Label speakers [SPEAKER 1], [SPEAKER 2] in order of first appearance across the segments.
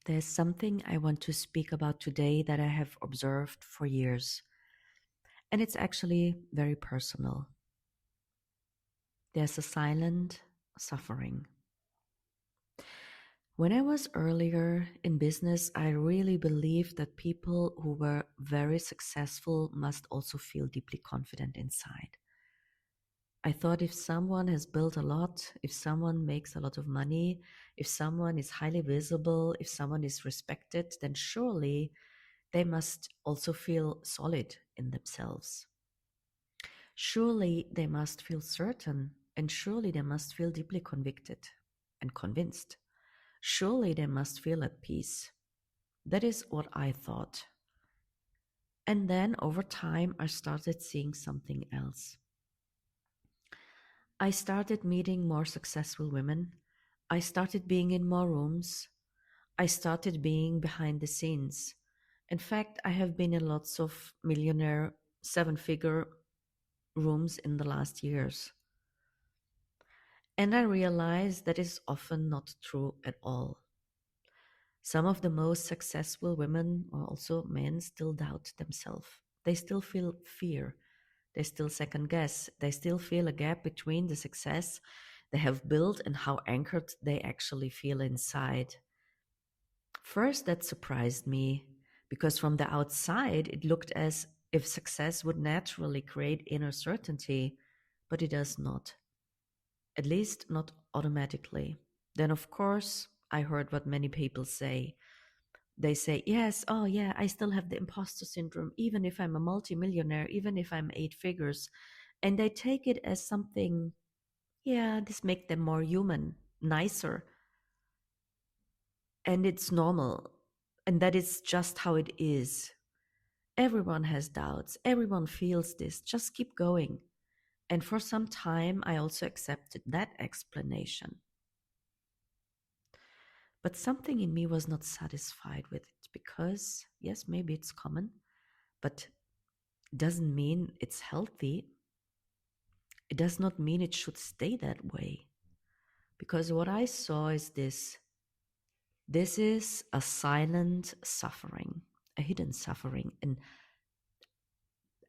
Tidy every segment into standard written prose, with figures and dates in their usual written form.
[SPEAKER 1] There's something I want to speak about today that I have observed for years, and it's actually very personal. There's a silent suffering. When I was earlier in business, I really believed that people who were very successful must also feel deeply confident inside. I thought if someone has built a lot, if someone makes a lot of money, if someone is highly visible, if someone is respected, then surely they must also feel solid in themselves. Surely they must feel certain, and surely they must feel deeply convicted and convinced. Surely they must feel at peace. That is what I thought. And then over time, I started seeing something else. I started meeting more successful women. I started being in more rooms. I started being behind the scenes. In fact, I have been in lots of millionaire 7-figure rooms in the last years. And I realized that is often not true at all. Some of the most successful women, or also men, still doubt themselves. They still feel fear. They still second guess. They still feel a gap between the success they have built and how anchored they actually feel inside. First, that surprised me because from the outside, it looked as if success would naturally create inner certainty, but it does not. At least not automatically. Then, of course, I heard what many people say. They say, yes, oh yeah, I still have the imposter syndrome, even if I'm a multimillionaire, even if I'm 8 figures. And they take it as something, yeah, this makes them more human, nicer. And it's normal. And that is just how it is. Everyone has doubts. Everyone feels this. Just keep going. And for some time, I also accepted that explanation. But something in me was not satisfied with it because, yes, maybe it's common, but it doesn't mean it's healthy. It does not mean it should stay that way. Because what I saw is this is a silent suffering, a hidden suffering, an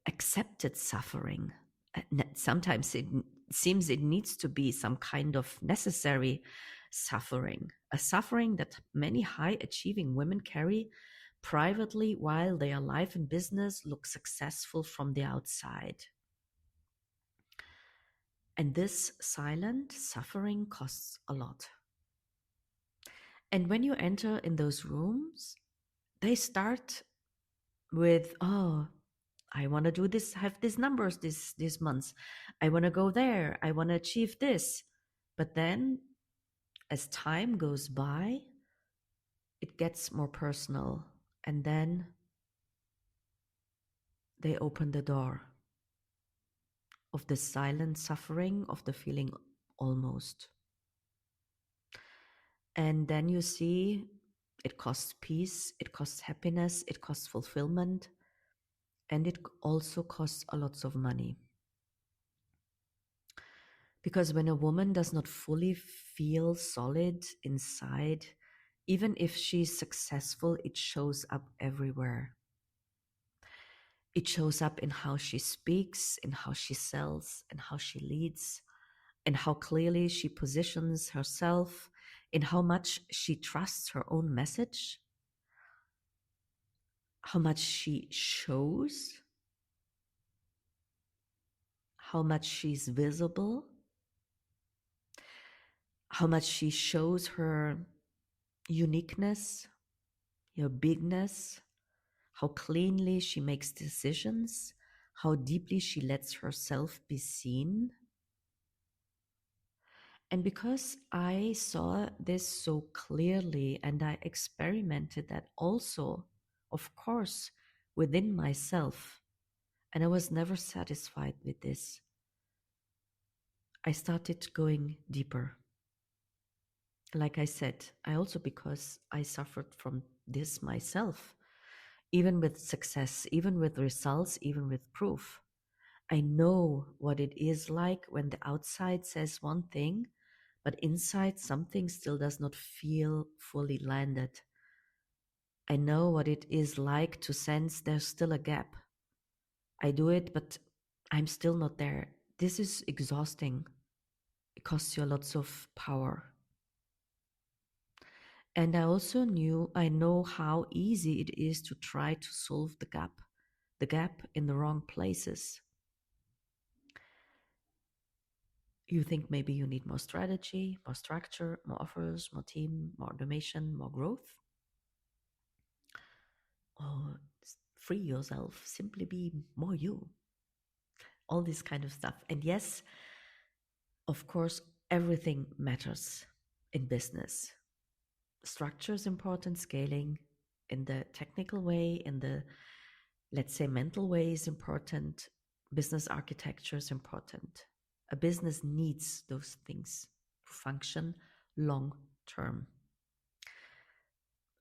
[SPEAKER 1] accepted suffering. Sometimes it seems it needs to be some kind of necessary suffering, a suffering that many high achieving women carry privately while their life and business look successful from the outside. And this silent suffering costs a lot. And when you enter in those rooms, they start with, oh, I want to do this, have these numbers this month. I want to go there. I want to achieve this. But then as time goes by, it gets more personal. And then they open the door of the silent suffering, of the feeling almost. And then you see it costs peace, it costs happiness, it costs fulfillment, and it also costs a lot of money. Because when a woman does not fully feel solid inside, even if she's successful, it shows up everywhere. It shows up in how she speaks, in how she sells, in how she leads, in how clearly she positions herself, in how much she trusts her own message, how much she shows, how much she's visible, how much she shows her uniqueness, your bigness, how cleanly she makes decisions, how deeply she lets herself be seen. And because I saw this so clearly and I experimented that also, of course, within myself, and I was never satisfied with this, I started going deeper. Like I said, I also, because I suffered from this myself, even with success, even with results, even with proof. I know what it is like when the outside says one thing, but inside something still does not feel fully landed. I know what it is like to sense there's still a gap. I do it, but I'm still not there. This is exhausting. It costs you lots of power. And I know how easy it is to try to solve the gap in the wrong places. You think maybe you need more strategy, more structure, more offers, more team, more automation, more growth. Or free yourself, simply be more you. All this kind of stuff. And yes, of course, everything matters in business. Structure is important, scaling in the technical way, in the, let's say, mental way is important, business architecture is important. A business needs those things to function long term.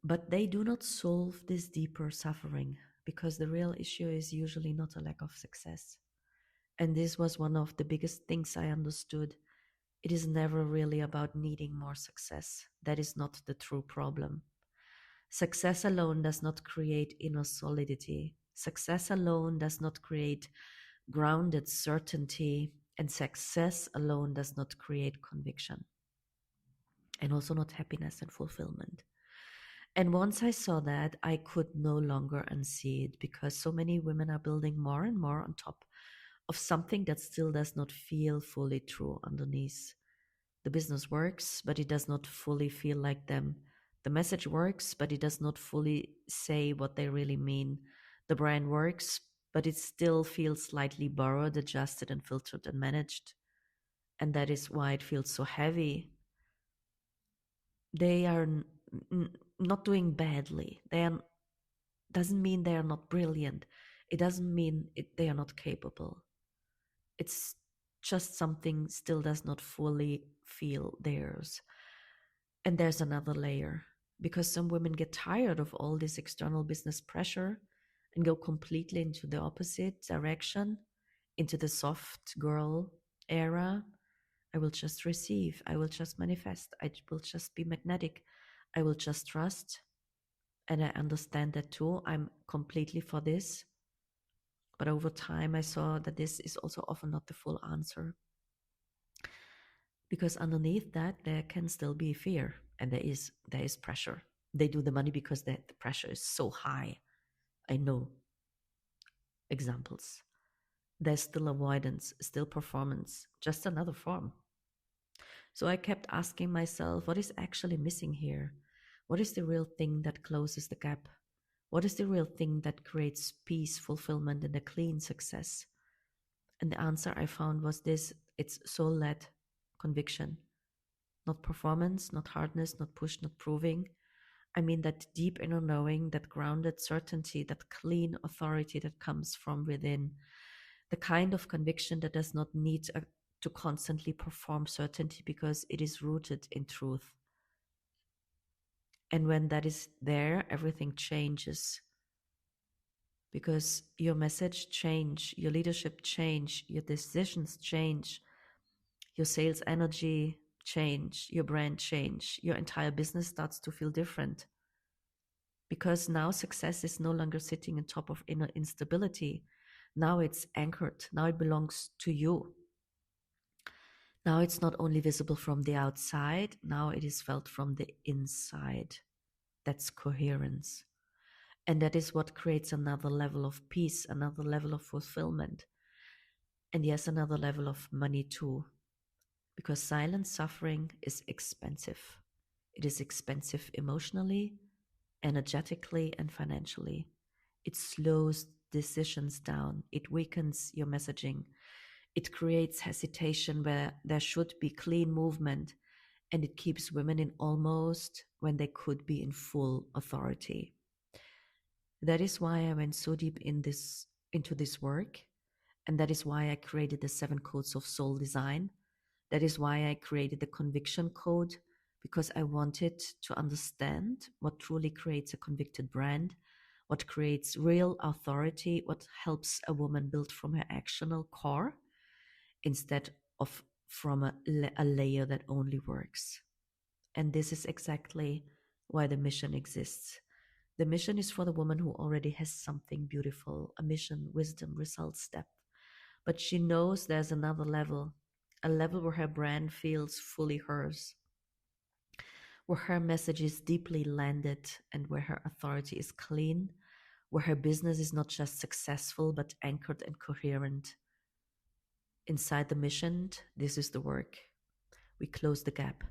[SPEAKER 1] But they do not solve this deeper suffering because the real issue is usually not a lack of success. And this was one of the biggest things I understood. It is never really about needing more success. That is not the true problem. Success alone does not create inner solidity. Success alone does not create grounded certainty. And success alone does not create conviction. And also not happiness and fulfillment. And once I saw that, I could no longer unsee it because so many women are building more and more on top of something that still does not feel fully true underneath. The business works, but it does not fully feel like them. The message works, but it does not fully say what they really mean. The brand works, but it still feels slightly borrowed, adjusted, and filtered and managed. And that is why it feels so heavy. They are not doing badly. They are doesn't mean they are not brilliant. It doesn't mean they are not capable. It's just something still does not fully feel theirs. And there's another layer because some women get tired of all this external business pressure and go completely into the opposite direction, into the soft girl era. I will just receive. I will just manifest. I will just be magnetic. I will just trust. And I understand that too. I'm completely for this. But over time, I saw that this is also often not the full answer. Because underneath that, there can still be fear and there is pressure. They do the money because the pressure is so high. I know examples. There's still avoidance, still performance, just another form. So I kept asking myself, what is actually missing here? What is the real thing that closes the gap? What is the real thing that creates peace, fulfillment, and a clean success? And the answer I found was this: it's soul led conviction, not performance, not hardness, not push, not proving. I mean that deep inner knowing, that grounded certainty, that clean authority that comes from within, the kind of conviction that does not need to constantly perform certainty because it is rooted in truth. And when that is there, everything changes because your message change, your leadership change, your decisions change, your sales energy change, your brand change, your entire business starts to feel different. Because now success is no longer sitting on top of inner instability. Now it's anchored. Now it belongs to you. Now it's not only visible from the outside, now it is felt from the inside. That's coherence. And that is what creates another level of peace, another level of fulfillment. And yes, another level of money too. Because silent suffering is expensive. It is expensive emotionally, energetically, and financially. It slows decisions down. It weakens your messaging. It creates hesitation where there should be clean movement. And it keeps women in almost when they could be in full authority. That is why I went so deep into this work. And that is why I created the 7 codes of soul design. That is why I created the conviction code, because I wanted to understand what truly creates a convicted brand, what creates real authority, what helps a woman build from her actional core instead of from a layer that only works. And this is exactly why the mission exists. The mission is for the woman who already has something beautiful, a mission, wisdom, results, depth. But she knows there's another level, a level where her brand feels fully hers, where her message is deeply landed, and where her authority is clean, where her business is not just successful but anchored and coherent. Inside the mission, this is the work. We close the gap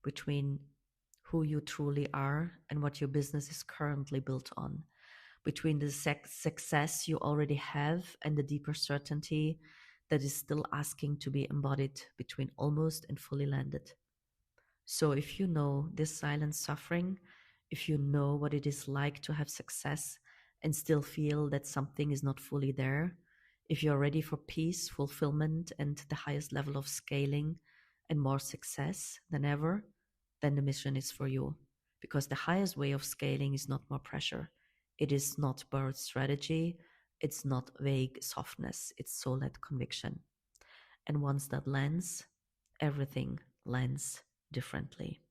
[SPEAKER 1] between who you truly are and what your business is currently built on, between the success you already have and the deeper certainty that is still asking to be embodied, between almost and fully landed. So if you know this silent suffering, if you know what it is like to have success and still feel that something is not fully there, if you're ready for peace, fulfillment, and the highest level of scaling and more success than ever, then the mission is for you. Because the highest way of scaling is not more pressure. It is not birth strategy. It's not vague softness. It's soul-led conviction. And once that lands, everything lands differently.